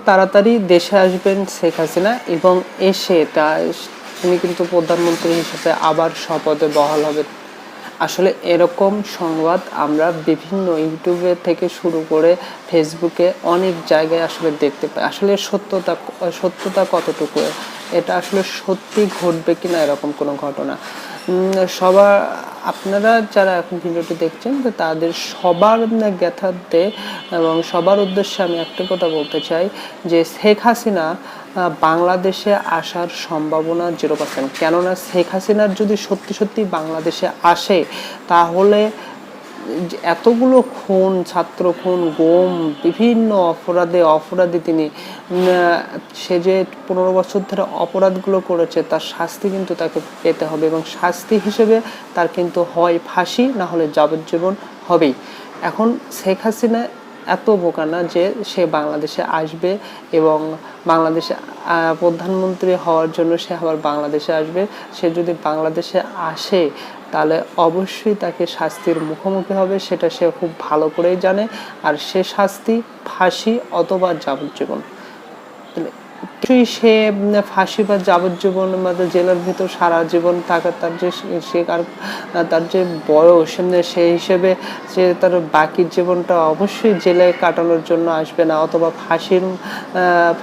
তাড়াতাড়ি দেশে আসবেন শেখ হাসিনা এবং এসে তিনি কিন্তু প্রধানমন্ত্রী হিসেবে আবার শপথে বহাল হবেন। আসলে এরকম সংবাদ আমরা বিভিন্ন ইউটিউবে থেকে শুরু করে ফেসবুকে অনেক জায়গায় আসলে দেখতে পাই। আসলে সত্যতা কতটুকু, এটা আসলে সত্যি ঘটবে কিনা এরকম কোনো ঘটনা আপনারা যারা এখন ভিডিওটি দেখছেন তো তাদের সবার জ্ঞাতার্থে এবং সবার উদ্দেশ্যে আমি একটা কথা বলতে চাই যে শেখ হাসিনা বাংলাদেশে আসার সম্ভাবনা 0%। কেননা শেখ হাসিনার যদি সত্যি বাংলাদেশে আসে তাহলে এতগুলো খুন, ছাত্র খুন, গুম, বিভিন্ন অপরাধী তিনি সে যে 15 বছর ধরে অপরাধগুলো করেছে তার শাস্তি কিন্তু তাকে পেতে হবে এবং শাস্তি হিসেবে তার কিন্তু হয় ফাঁসি না হলে যাবজ্জীবন হবেই। এখন শেখ হাসিনা এত বোকা না যে সে বাংলাদেশে আসবে এবং বাংলাদেশে প্রধানমন্ত্রী হওয়ার জন্য সে আবার বাংলাদেশে আসবে। সে যদি বাংলাদেশে আসে তাহলে অবশ্যই তাকে শাস্তির মুখোমুখি হবে, সেটা সে খুব ভালো করেই জানে। আর সে শাস্তি ফাঁসি অথবা যাবজ্জীবন। কিছুই সে ফাঁসি বা যাবজ্জীবন জেলের ভিতর সারা জীবন থাকা তার যে তার যে বয়স সেই হিসেবে সে তার বাকি জীবনটা অবশ্যই জেলে কাটানোর জন্য আসবে না, অথবা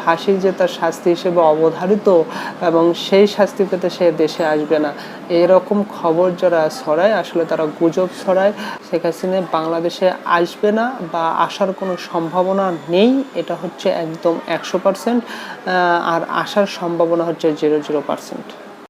ফাঁসি যে তার শাস্তি হিসেবে অবধারিত এবং সেই শাস্তি পেতে সে দেশে আসবে না। এরকম খবর যারা ছড়ায় আসলে তারা গুজব ছড়ায়। শেখ হাসিনা বাংলাদেশে আসবে না বা আসার কোনো সম্ভাবনা নেই, এটা হচ্ছে একদম 100%। আর আসার সম্ভাবনা হচ্ছে 0%